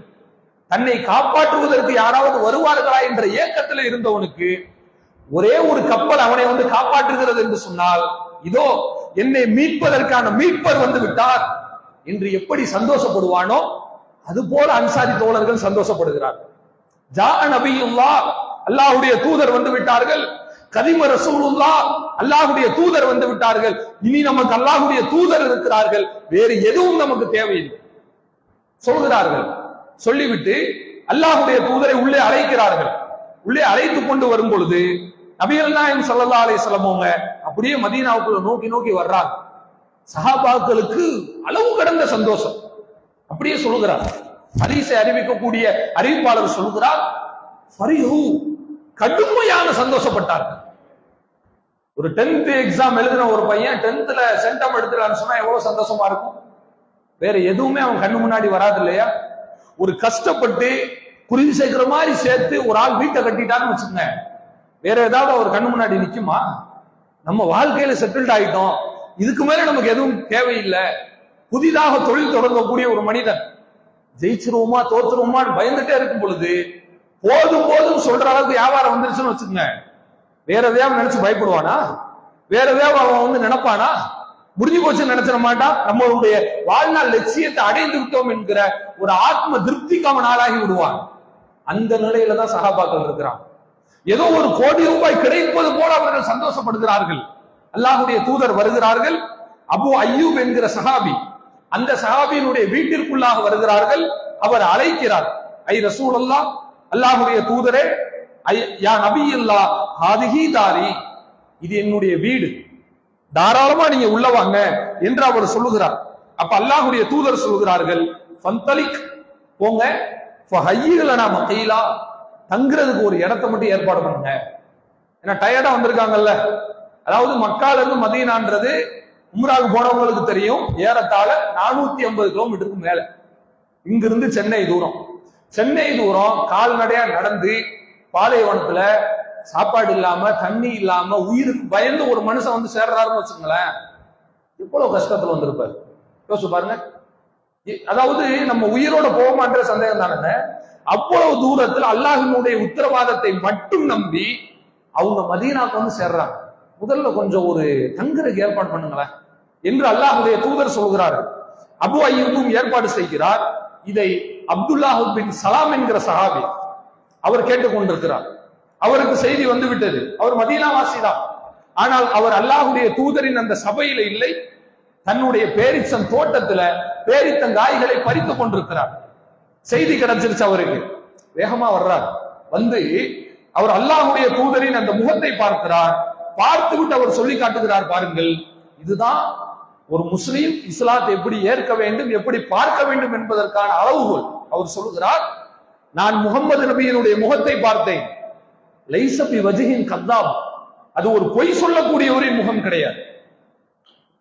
தன்னை காப்பாற்றுவதற்கு யாராவது வருவார்களா என்ற ஏக்கத்தில் இருந்தவனுக்கு ஒரே ஒரு கப்பல் அவனை வந்து காப்பாற்றுகிறது என்று சொன்னால், இதோ என்னை மீட்பதற்கான மீட்பர் வந்து விட்டார் என்று எப்படி சந்தோஷப்படுவானோ அதுபோல அன்சாரி தோழர்கள் சந்தோஷப்படுகிறார். ஜா நபியுல்லாஹ், அல்லாஹ்வுடைய தூதர் வந்து விட்டார்கள். கதிம ரசூலுல்லாஹ், அல்லாஹ்வுடைய தூதர் வந்து விட்டார்கள். இனி நமக்கு அல்லாஹ்வுடைய தூதர் இருக்கிறார்கள், வேறு எதுவும் நமக்கு தேவையில்லை சொல்கிறார்கள். சொல்லிவிட்டு அல்லாஹ்வுடைய தூதரை உள்ளே அழைக்கிறார்கள். உள்ளே அழைத்து கொண்டு வரும் பொழுது நபிகள் நாயகம் ஸல்லல்லாஹு அலைஹி வஸல்லம் அவங்க அப்படியே மதீனாவுக்குள்ள நோக்கி நோக்கி வர்றாங்க. சஹாபாக்களுக்கு அளவு கடந்த சந்தோஷம். அப்படியே சொல்லுகிறார், ஹதீஸை அறிவிக்கக்கூடிய அறிவிப்பாளர் சொல்கிறார், ஃபரிஹு, கடுமையான சந்தோஷப்பட்டார்கள். ஒரு 10th எக்ஸாம் எழுதின ஒரு பையன் 10th சென்டம் எடுத்துறான்னு சொன்னா எவ்வளவு சந்தோஷமா இருக்கும்? வேற எதுவுமே அவன் கண்ணு முன்னாடி வராது இல்லையா? ஒரு கஷ்டப்பட்டு குறிஞ்சி சேர்க்கிற மாதிரி சேர்த்து ஒரு ஆள் வீட்டை கட்டிட்டான்னு வச்சுக்கோங்க, வேற ஏதாவது அவர் கண்ணு முன்னாடி நிக்குமா? நம்ம வாழ்க்கையில செட்டில்ட் ஆயிட்டோம், இதுக்கு மேல நமக்கு எதுவும் தேவையில்லை. புதிதாக தொழில் தொடங்கக்கூடிய ஒரு மனிதன் ஜெயிச்சிருவோமா தோத்துருவோமா பயந்துட்டே இருக்கும் பொழுது போதும் போதும் சொல்ற அளவுக்கு வியாபாரம் வந்துருச்சுன்னு வச்சுக்கோங்க, வேற எதையாவது நினைச்சு பயப்படுவானா? வேற எதையாவது அவன் வந்து நினைப்பானா? முடிஞ்சு போச்சுன்னு நினைச்சிட மாட்டான். நம்மளுடைய வாழ்நாள் லட்சியத்தை அடைந்து விட்டோம் என்கிற ஒரு ஆத்ம திருப்திக்கு அவன் ஆளாகி விடுவான். அந்த நிலையில தான் சஹாபாக்கள் இருக்கிறான். ஏதோ ஒரு கோடி ரூபாய் கிடைப்பது போல அவர்கள் சந்தோஷப்படுகிறார்கள். அல்லாஹ்வுடைய தூதர் வருகிறார்கள். அபு அய்யூப் என்கிற சஹாபி, அந்த சஹாபியினுடைய வீட்டிற்குள்ளாக வருகிறார்கள். அவர் அழைக்கிறார், ஐ ரசூலல்லாஹ், அல்லாஹ்வுடைய தூதரே, யா நபியல்லாஹ், ஹாதிஹி தாரி, இது என்னுடைய வீடு, தாராளமா நீங்க உள்ள வாங்க என்று அவர் சொல்லுகிறார். அப்ப அல்லாஹ்வுடைய தூதர் சொல்கிறார்கள், ஃபந்தலிக், போங்க, ஃபஹய்யிலனா மகீலா, தங்குறதுக்கு ஒரு இடத்தை மட்டும் ஏற்பாடு பண்ணுங்க. ஏன்னா டயர்டா வந்திருக்காங்கல்ல. அதாவது மக்கால இருந்து மதீனான்றது உம்ராவுக்கு போனவங்களுக்கு தெரியும், ஏறத்தாழ 450 கிலோமீட்டருக்கு மேல. இங்கிருந்து சென்னை தூரம். சென்னை தூரம் கால்நடையா நடந்து பாலைவனத்துல சாப்பாடு இல்லாம தண்ணி இல்லாம உயிருக்கு பயந்து ஒரு மனுஷன் வந்து சேர்றாருன்னு வச்சுங்களேன், எவ்வளவு கஷ்டத்துல வந்திருப்பாரு யோசிச்சு பாருங்க. அதாவது நம்ம உயிரோட போகமான்ற சந்தேகம் தானே. அவ்வளவு தூரத்தில் அல்லாஹ்வினுடைய உத்தரவாதத்தை மட்டும் நம்பி அவங்க மதீனாக்கு வந்து சேர்றாங்க. முதல்ல கொஞ்சம் ஒரு தங்குறதுக்கு ஏற்பாடு பண்ணுங்களேன் என்று அல்லாஹ்வுடைய தூதர் சொல்கிறார்கள். அபு அய்யூபும் ஏற்பாடு செய்கிறார். இதை அப்துல்லாஹ் பின் சலாம் என்கிற சஹாபி அவர் கேட்டுக்கொண்டிருக்கிறார். அவருக்கு செய்தி வந்து விட்டது, அவர் மதீனா வாசிதான். ஆனால் அவர் அல்லாஹ்வுடைய தூதரின் அந்த சபையில இல்லை, தன்னுடைய பேரிச்சம் தோட்டத்துல பேரித்தங்காய்களை பறித்துக் கொண்டிருக்கிறார். செய்தி கிடைச்சிருச்சு அவருக்கு. வேகமா வர்றார். வந்து அவர் அல்லாஹ்வுடைய தூதரின் அந்த முகத்தை பார்க்கிறார். பார்த்து விட்டு அவர் சொல்லி காட்டுகிறார், பாருங்கள், இதுதான் ஒரு முஸ்லீம் இஸ்லாத்தை எப்படி ஏற்க வேண்டும், எப்படி பார்க்க வேண்டும் என்பதற்கான அளவுகோல். அவர் சொல்லுகிறார், நான் முகமது நபியினுடைய முகத்தை பார்த்தேன், லைசபி வஜிஹின் கத்தாப், அது ஒரு பொய் சொல்லக்கூடியவரின் முகம் கிடையாது.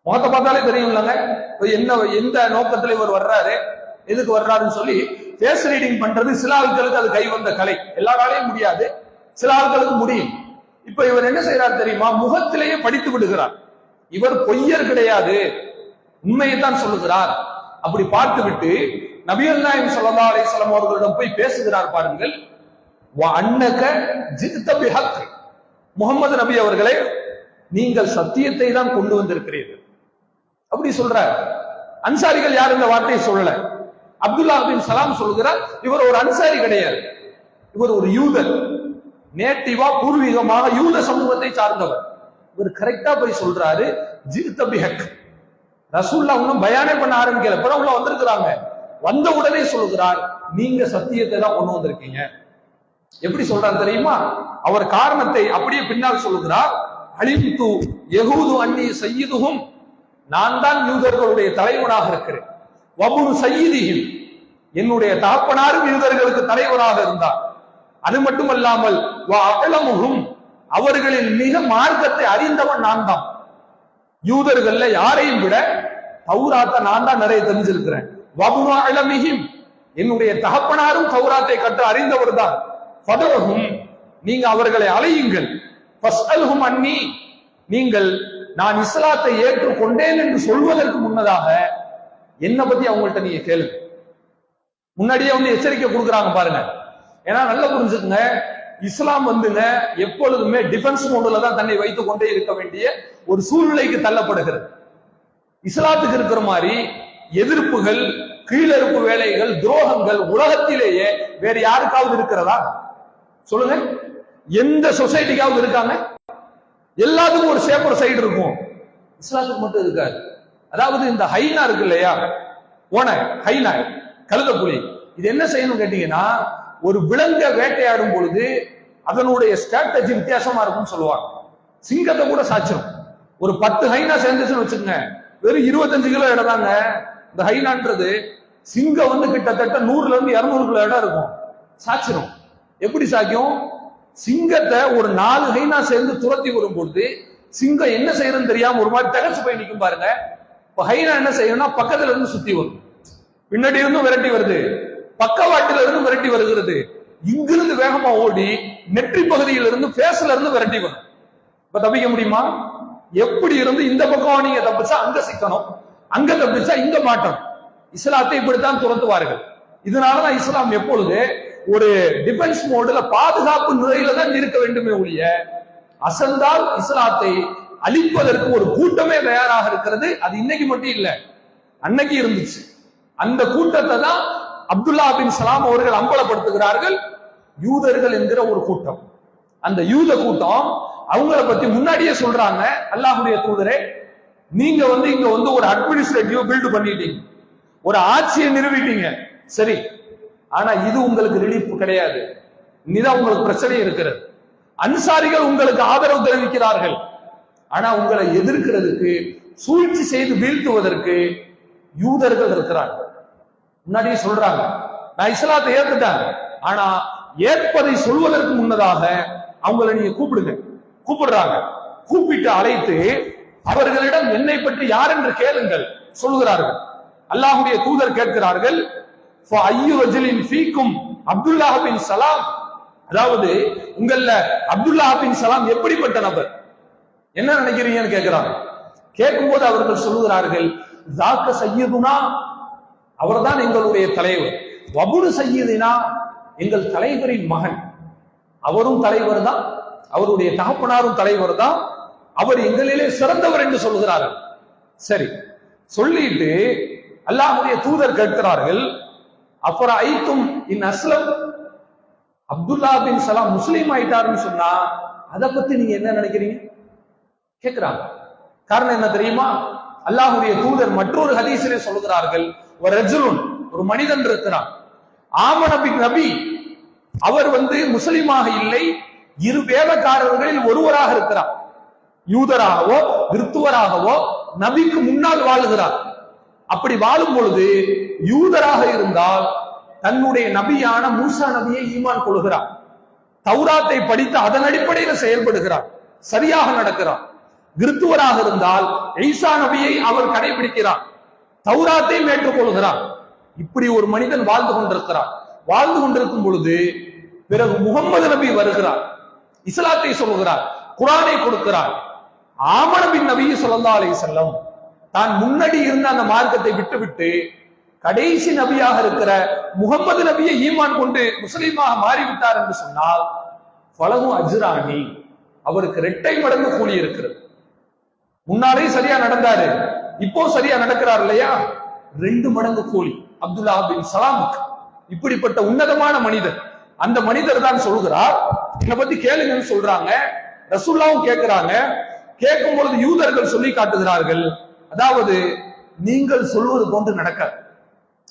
முகத்தை பார்த்தாலே தெரியும் இல்லைங்க, என்ன எந்த நோக்கத்துல இவர் வர்றாரு, எதுக்கு வர்றாருன்னு சொல்லி ஃபேஸ் ரீடிங் பண்றது சில ஆட்களுக்கு அது கை வந்த கலை. எல்லா வேலையும் முடியாது, சில ஆட்களுக்கு முடியும். இப்ப இவர் என்ன செய்யறார் தெரியுமா? முகத்திலேயே படித்து விடுகிறார். இவர் பொய்யர் கிடையாது, உண்மையை தான் சொல்லுகிறார். அப்படி பார்த்து விட்டு நபிகள் நாயகம் ஸல்லல்லாஹு அலைஹி வஸல்லம் அவர்களிடம் போய் பேசுகிறார். பாருங்கள், வ அன்னக ஜித்த பிஹக், முகமது நபி அவர்களே, நீங்கள் சத்தியத்தை தான் கொண்டு வந்திருக்கிறீர்கள் அப்படி சொல்றார். அன்சாரிகள் யாரும் இந்த வார்த்தையை சொல்லல. அப்துல்லாஹ் பின் சலாம் சொல்கிறார், இவர் ஒரு அன்சாரி கிடையாது, இவர் ஒரு யூதர், நேட்டிவா பூர்வீகமாக யூத சமூகத்தை சார்ந்தவர். இவர் கரெக்டா போய் சொல்றாரு, ஜித்த பிஹக். ரசூலுல்லாஹ் இன்னும் பயானே பண்ண ஆரம்பிக்கல, இப்ப உள்ள வந்திருக்கிறாங்க. வந்த உடனே சொல்கிறார், நீங்க சத்தியத்தை தான் கொண்டு வந்திருக்கீங்க. எப்படி சொல்றாரு தெரியுமா? அவர் காரணத்தை அப்படியே பின்னால் சொல்லுகிறார், அலிம்து யஹூது அன்னி சய்யிதுஹும், நான் தான் யூதர்களுடைய தலைவனாக இருக்கிறேன். வபுனு சய்யிதிஹிம், என்னுடைய தகப்பனாரும் யூதர்களுக்கு தலைவராக இருந்தார். அது மட்டுமல்லாமல் வ அஅலமுஹும், அவர்களின் மிக மார்க்கத்தை அறிந்தவன் நான் தான். யூதர்கள்ல யாரையும் விட தௌராத்தை நான் தான் நிறைய தெரிஞ்சிருக்கிறேன். வபுனு அஅலமிஹிம், என்னுடைய தகப்பனாரும் தௌராத்தை கற்று அறிந்தவர் தான். ஃபதஹும், நீங்க அவர்களை அழையுங்கள். ஃபஸ்அல்ஹும் அன்னி, நீங்கள் நான் இஸ்லாத்தை ஏற்றுக்கொண்டேன் என்று சொல்வதற்கு முன்னதாக என்ன பத்தி அவங்கள்ட்ட நீங்க கேளுங்க. முன்னாடியே வந்து எச்சரிக்கை கொடுக்குறாங்க பாருங்க. ஏன்னா நல்லா புரிஞ்சுக்குங்க, இஸ்லாம் வந்துங்க எப்பொழுதுமே டிஃபென்ஸ் மோடுல தான் தன்னை வைத்துக் கொண்டே இருக்க வேண்டிய ஒரு சூழ்நிலைக்கு தள்ளப்படுகிறது. இஸ்லாத்துக்கு இருக்கிற மாதிரி எதிர்ப்புகள், கீழறுப்பு வேலைகள், துரோகங்கள் உலகத்திலேயே வேற யாருக்காவது இருக்கிறதா சொல்லுங்க? எந்த சொசைட்டிக்காவது இருக்காங்க? எல்லாத்துக்கும் ஒரு சேப்பர் சைடு இருக்கும், இஸ்லாத்துக்கு மட்டும் இருக்காது. அதாவது இந்த ஹைனா இருக்கு இல்லையா, ஹைனா கழுதப்புலி, இது என்ன செய்யணும் கேட்டீங்கன்னா, ஒரு விலங்கை வேட்டையாடும் பொழுது அதனுடைய ஸ்ட்ராட்டஜி வித்தியாசமா இருக்கும்னு சொல்லுவாங்க. சிங்கத்தை கூட சாச்சிரும். ஒரு 10 ஹைனா சேர்ந்துச்சுன்னு வச்சுக்கோங்க, வெறும் 25 கிலோ இடம் தாங்க இந்த ஹைனான்றது. சிங்கம் வந்து கிட்டத்தட்ட 100 இருந்து 200 கிலோ இடம் இருக்கும், சாச்சிரும். எப்படி சாக்கும்? சிங்கத்தை ஒரு 4 ஹைனா சேர்ந்து துரத்தி வரும்பொழுது சிங்கம் என்ன செய்யறதுன்னு தெரியாம ஒரு மாதிரி தகச்சு போய் நிற்கும் பாருங்க. இப்ப ஹைனா என்ன செய்யணும்னா பக்கத்துல இருந்து சுத்தி வரும், பின்னாடி இருந்தும் விரட்டி வருது, பக்கவாட்டில இருந்து விரட்டி வருகிறது, இங்கிருந்து வேகமா ஓடி நெற்றி பகுதியில இருந்து பேஸ்ல இருந்து விரட்டி வரும். இப்ப தப்பிக்க முடியுமா? எப்படி இருந்து இந்த பக்கம் நீங்க தப்பிச்சா அங்க சிக்கணும், அங்க தப்பிச்சா இங்க மாட்டணும். இஸ்லாத்தை இப்படித்தான் துரத்துவார்கள். இதனாலதான் இஸ்லாம் எப்பொழுது ஒரு டிஃபென்ஸ் மோடுல பாதுகாப்பு நிலையில தான் இருக்க வேண்டுமே ஒழிய, அசந்தால் இஸ்லாத்தை அழிப்பதற்கு ஒரு கூட்டமே தயாராக இருக்கிறது. அது இன்னைக்கு மட்டும் இல்ல, அன்னைக்கு இருந்துச்சு. அந்த கூட்டத்தை தான் அப்துல்லா பின் சலாம் அவர்கள் அம்பலப்படுத்துகிறார்கள். யூதர்கள் என்கிற ஒரு கூட்டம். அந்த யூத கூட்டம் அவங்கள பத்தி முன்னாடியே சொல்றாங்க, அல்லாஹ்வுடைய தூதரே, நீங்க வந்து இங்க வந்து ஒரு அட்மினிஸ்ட்ரேட்டிவ் பில்டு பண்ணிட்டீங்க, ஒரு ஆட்சியை நிறுவிட்டீங்க, சரி, ஆனா இது உங்களுக்கு ரிலீஃப் கிடையாது, இனிதான் உங்களுக்கு பிரச்சனை இருக்கிறது. அன்சாரிகள் உங்களுக்கு ஆதரவு தெரிவிக்கிறார்கள், ஆனா உங்களை எதிர்க்கிறதுக்கு, சூழ்ச்சி செய்து வீழ்த்துவதற்கு யூதர்கள் இருக்கிறார்கள். முன்னாடியே சொல்றாங்க, நான் இஸ்லாத்தை ஏத்துட்டாங்க, ஆனா ஏற்பதை சொல்வதற்கு முன்னதாக அவங்களை நீங்க கூப்பிடுறாங்க. கூப்பிட்டு அழைத்து அவர்களிடம் என்னை பற்றி யார் என்று கேளுங்கள் சொல்கிறார்கள். அல்லாஹ்வுடைய தூதர் கேட்கிறார்கள், அப்துல்லா பின் சலாம், அதாவது உங்கள அப்துல்லா பின் சலாம் எப்படிப்பட்ட நபர், என்ன நினைக்கிறீங்கன்னு கேட்கிறாங்க. கேட்கும்போது அவர்கள் சொல்லுகிறார்கள், ஜாக்க சையதுனா, அவர்தான் எங்களுடைய தலைவர், வபுரு சையதினா, எங்கள் தலைவரின் மகன், அவரும் தலைவர் தான், அவருடைய தகப்பனாரும் தலைவர் தான், அவர் எங்களிலே சிறந்தவர் என்று சொல்கிறார்கள். சரி, சொல்லிட்டு அல்லாஹ்வுடைய தூதர் கேட்கிறார்கள், அப்புறம் ஐத்தும் இன் அஸ்லம், அப்துல்லா பின் சலாம் முஸ்லீம் ஆயிட்டாருன்னு சொன்னா அதை பத்தி நீங்க என்ன நினைக்கிறீங்க கேட்கிறாங்க. காரணம் என்ன தெரியுமா? அல்லாஹ்வுடைய தூதர் மற்றொரு ஹதீஸிலே சொல்கிறார்கள், ஒரு மனிதன் இருக்கிறான், ஆமனபின் நபி, அவர் வந்து முஸ்லிமாக இல்லை, இரு வேதக்காரர்களில் ஒருவராக இருக்கிறார், யூதராகவோ கிறிஸ்துவராகவோ நபிக்கு முன்னால் வாழுகிறார். அப்படி வாழும் பொழுது யூதராக இருந்தால் தன்னுடைய நபியான மூசா நபியை ஈமான் கொள்கிறார், தௌராத்தை படித்து அதன் அடிப்படையில் செயல்படுகிறார், சரியாக நடக்கிறார். கிறிஸ்துவராக இருந்தால் ஈசா நபியை அவர் கடைபிடிக்கிறார், தௌராத்தையும் ஏற்றுக்கொள்கிறார். இப்படி ஒரு மனிதன் வாழ்ந்து கொண்டிருக்கிறார். வாழ்ந்து கொண்டிருக்கும் பொழுது பிறகு முகமது நபி வருகிறார், இஸ்லாத்தை சொல்கிறார், குர்ஆனை கொடுக்கிறார். ஆமன பின் நபி ஸல்லல்லாஹு அலைஹி வஸல்லம் தான் முன்னாடி இருந்த அந்த மார்க்கத்தை விட்டுவிட்டு கடைசி நபியாக இருக்கிற முகமது நபியை ஈமான் கொண்டு முஸ்லீமாக மாறிவிட்டார் என்று சொன்னால் ஃபலஹு அஜ்ரானி, அவருக்கு 2 மடங்கு கூலி இருக்கிறது. முன்னாலே சரியா நடந்தாரு, இப்போ சரியா நடக்கிறார் இல்லையா, 2 மடங்கு கூலி அப்துல்லா பின் சலாமுக்கு. இப்படிப்பட்ட உன்னதமான மனிதர், அந்த மனிதர் தான் சொல்கிறார், என்னை பத்தி கேளுங்கன்னு சொல்றாங்க. ரசூலுல்லாஹ்வும் கேட்கிறாங்க. கேட்கும் பொழுது யூதர்கள் சொல்லி காட்டுகிறார்கள், அதாவது நீங்கள் சொல்வது போன்று நடக்காது,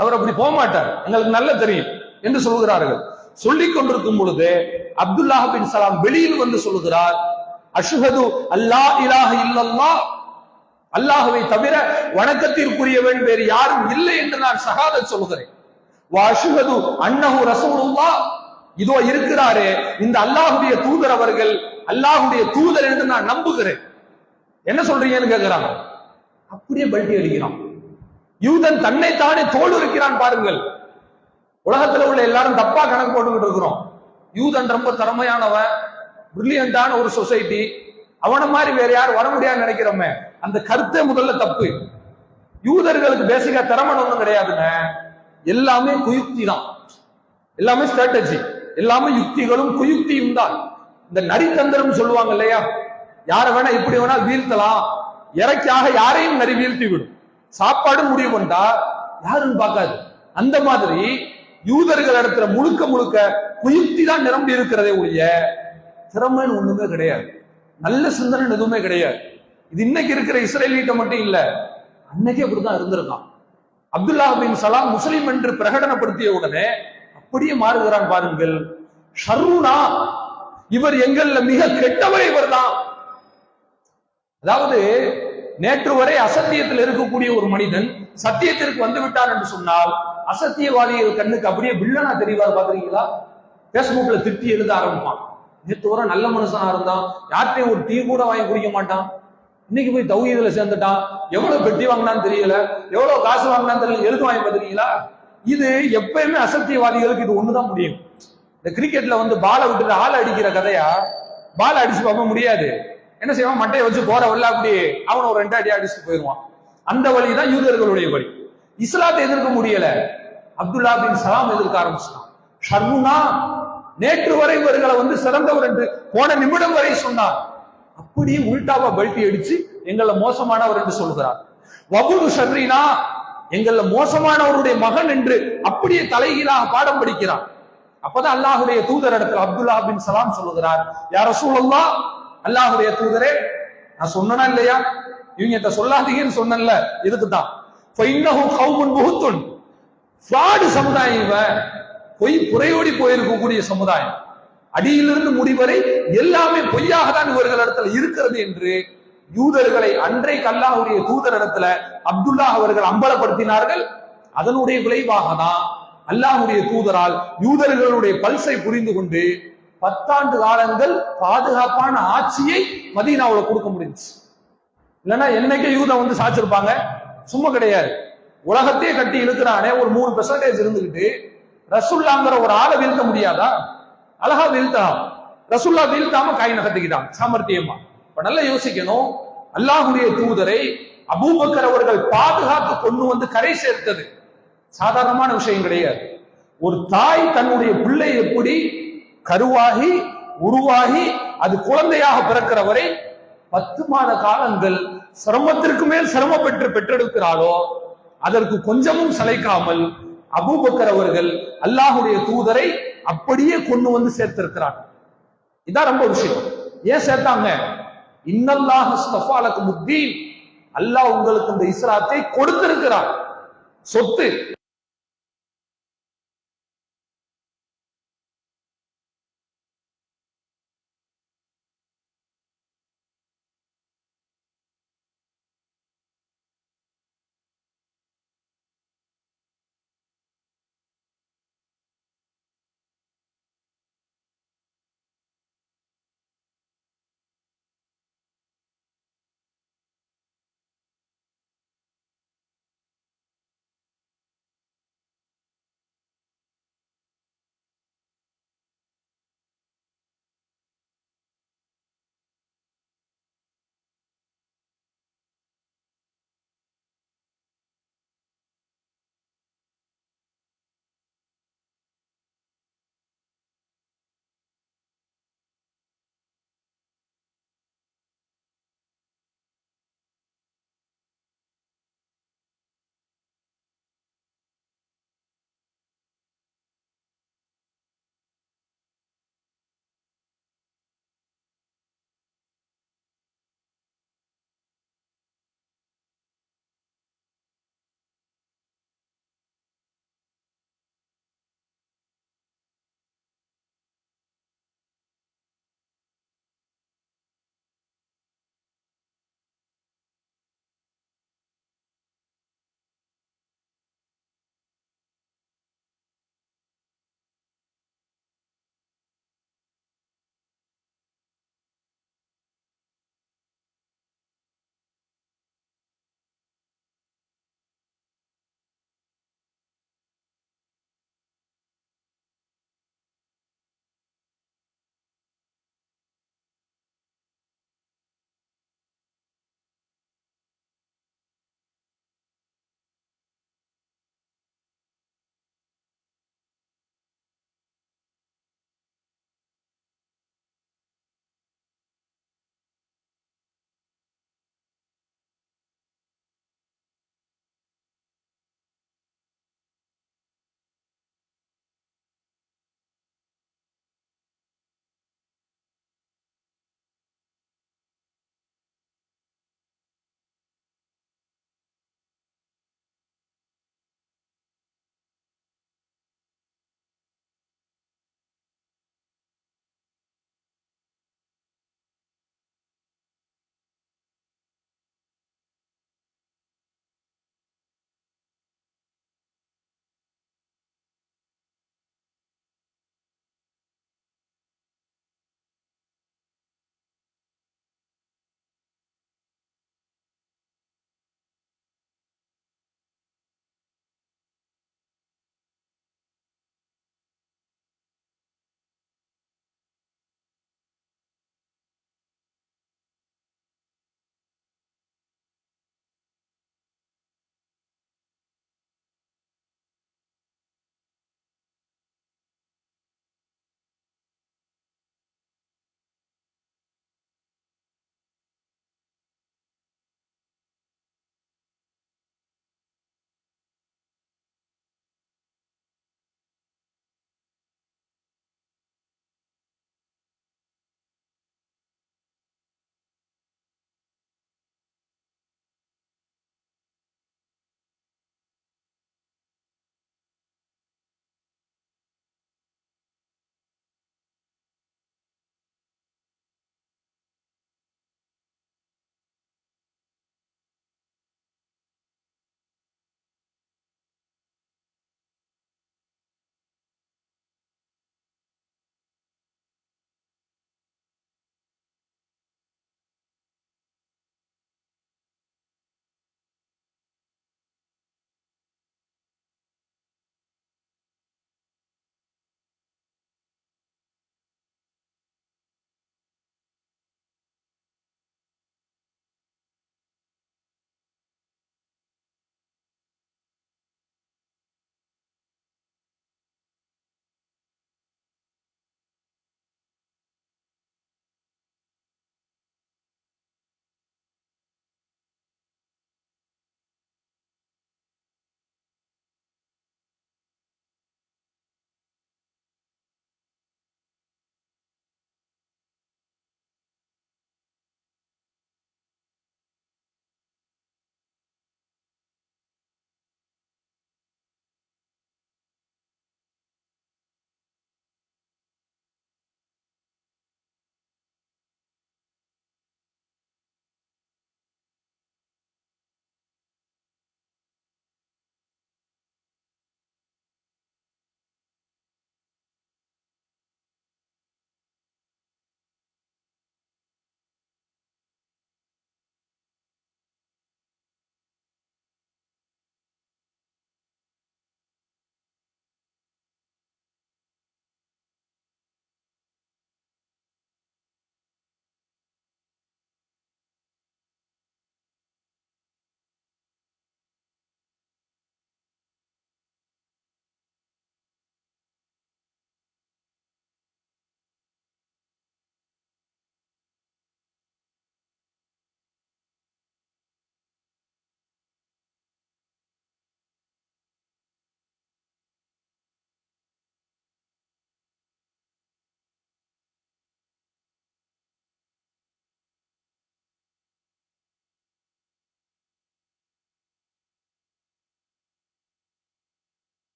அவர் அப்படி போக மாட்டார், எங்களுக்கு நல்ல தெரியும் என்று சொல்கிறார்கள். சொல்லிக் கொண்டிருக்கும் பொழுது அப்துல்லா பின் சலாம் வெளியில் வந்து சொல்லுகிறார், அஷ்ஹது அல்லா இலாஹ இல்லல்லாஹ், அல்லாஹ்வை தவிர வணக்கத்திற்குரியவன் வேறு யாரும் இல்லை என்று நான் ஷஹாதத் சொல்கிறேன். வா அஷ்ஹது அன்னஹு ரசூலுல்லாஹ், இதோ இருக்கிறாரே இந்த அல்லாஹ்வுடைய தூதர், அவர்கள் அல்லாஹ்வுடைய தூதர் என்று நான் நம்புகிறேன். என்ன சொல்றீங்கன்னு கேட்கிறாங்க. அப்படியே பல்டி அடிக்கிறான். யூதன் தன்னைத்தானே தோல் இருக்கிறான் பாருங்கள். உலகத்துல உள்ள எல்லாரும் தப்பா கணக்கு போட்டுக்கிட்டு இருக்கிறோம். யூதன் ரொம்ப திறமையானவன், பிரில்லியண்டான ஒரு சொசைட்டி, அவன மாதிரி வேற யாரும் வர முடியாதுன்னு நினைக்கிறோமே, அந்த கருத்தை முதல்ல தப்பு. யூதர்களுக்கு பேசிக்கா திறமை ஒன்றும் கிடையாதுங்க. எல்லாமே குயுக்தி தான், எல்லாமே ஸ்ட்ராட்டஜி, எல்லாமே யுக்திகளும் குயுக்தியும் தான். இந்த நரித்தந்திரம் சொல்லுவாங்க இல்லையா, யாரை வேணா இப்படி வேணா வீழ்த்தலாம், இறக்காக யாரையும் நரி வீழ்த்தி விடும், சாப்பாடு முடிவு பண்ணா யாரும் பார்க்காது. அந்த மாதிரி யூதர்கள் இடத்துல முழுக்க முழுக்க குயுக்தி தான் நிரம்பி இருக்கிறதே ஒழிய திறமைன்னு ஒண்ணுமே கிடையாது, நல்ல சிந்தனை எதுவுமே கிடையாது. இது இன்னைக்கு இருக்கிற இஸ்ரேலிட்ட மட்டும் இல்ல, அன்னைக்கு அப்படிதான் இருந்திருக்கான். அப்துல்லா பின் சலாம் முஸ்லிம் என்று பிரகடனப்படுத்திய உடனே அப்படியே மாறுகிறான் பாருங்கள். ஷர்ருனா, இவர் எங்கள்ல மிக கெட்டவர் இவர் தான். அதாவது நேற்று வரை அசத்தியத்தில் இருக்கக்கூடிய ஒரு மனிதன் சத்தியத்திற்கு வந்து விட்டார் என்று சொன்னால் அசத்தியவாதிகள் கண்ணுக்கு அப்படியே வில்லனா தெரிவார். பாக்குறீங்களா? பேஸ்புக்ல திட்டி எழுத ஆரம்பிப்பான். நேற்று வரை நல்ல மனுஷனா இருந்தான், யார்கிட்டையும் ஒரு டீ கூட வாங்கி குடிக்க மாட்டான், இன்னைக்கு போய் தௌஹீதுல சேர்ந்துட்டான், எவ்வளவு பெட்டி வாங்கினான்னு தெரியல, எவ்வளவு காசு வாங்கினான்னு தெரியல, எழுத்து வாங்கி பாத்துறீங்களா? இது எப்பயுமே அசத்தியவாதிகளுக்கு இது ஒண்ணுதான் முடியும். இந்த கிரிக்கெட்ல வந்து பாலை விட்டு ஆளை அடிக்கிற கதையா, பாலை அடிச்சு பார்க்க முடியாது. என்ன செய்வான், மட்டையை வச்சு போற வல்ல அப்படி அவன் ஒரு 2 அடி அடிச்சுட்டு போயிடுவான். அந்த வழிதான் யூதர்களுடைய வழி. இஸ்லாத்தை எதிர்க்க முடியல, அப்துல்லா பின் சலாம் எதிர்க்க ஆரம்பிச்சான். ஷர்ருனா, நேற்று வரை இவர்களை வந்து சிறந்தவர் என்று போன நிமிடம் வரை சொன்னார், அப்படியே உல்டாவா பல்ட்டி அடிச்சு எங்களை மோசமானவர் என்று சொல்கிறார். வபுது ஷர்ரினா, எங்களை மோசமானவருடைய மகன் என்று அப்படியே தலைகீழாக பாடம் படிக்கிறார். அப்பதான் அல்லாஹுடைய தூதர் இடத்துல அப்துல்லா பின் சலாம் சொல்லுகிறார், யா ரசூலல்லாஹ், அல்லாஹுடைய தூதரே, நான் சொன்னா இல்லையா, இவங்க சொல்லாதீங்கன்னு சொன்னேன்ல, இதுக்குதான் ஃப்ராடு சமுதாயம், இவன் பொய் புறையோடி போயிருக்கக்கூடிய சமுதாயம், அடியிலிருந்து முடிவரை எல்லாமே பொய்யாக தான் இவர்கள் இடத்துல இருக்கிறது என்று யூதர்களை அன்றைக்கு அல்லாஹுடைய தூதர் இடத்துல அப்துல்லா அவர்கள் அம்பலப்படுத்தினார்கள். அதனுடைய விளைவாக தான் அல்லாஹுடைய தூதரால் யூதர்களுடைய பல்சை புரிந்து கொண்டு 10 ஆண்டு காலங்கள் பாதுகாப்பான ஆட்சியை மதீனாவுல கொடுக்க முடிஞ்சுச்சு. இல்லைன்னா என்னைக்கே யூதம் வந்து சாச்சிருப்பாங்க, சும்மா கிடையாது. உலகத்தையே கட்டி இழுக்கிறானே, ஒரு 3% இருந்துகிட்டு ரசூல்லாங்கிற ஒரு ஆளை வீழ்த்த முடியாதா? அழகா வீழ்த்தான். ரசூல்லா வீழ்த்தாம காய் நகர்த்திக்கிட்டான் சாமர்த்தியமா. இப்ப நல்லா யோசிக்கணும், அல்லாஹுடைய தூதரை அபூபக்கர் அவர்கள் பாதுகாத்து கொண்டு வந்து கரை சேர்த்தது சாதாரணமான விஷயம் கிடையாது. ஒரு தாய் தன்னுடைய பிள்ளை எப்படி கருவாகி உருவாகி அது குழந்தையாக பிறக்கிற வரை 10 மாத காலங்கள் சிரமத்திற்கு மேல் சிரமம் பெற்றெடுக்கிறாளோ, அதற்கு கொஞ்சமும் சளைக்காமல் அபூபக்கர் அவர்கள் அல்லாஹுடைய தூதரை அப்படியே கொண்டு வந்து சேர்த்திருக்கிறார். இதான் ரொம்ப விஷயம். ஏன் சேர்த்தாங்க? இன்னல்லாஹ் இஸ்தஃபா லக்கும் முத்தீன், அல்லாஹ் உங்களுக்கு இந்த இஸ்லாத்தை கொடுத்திருக்கிறார். சொத்து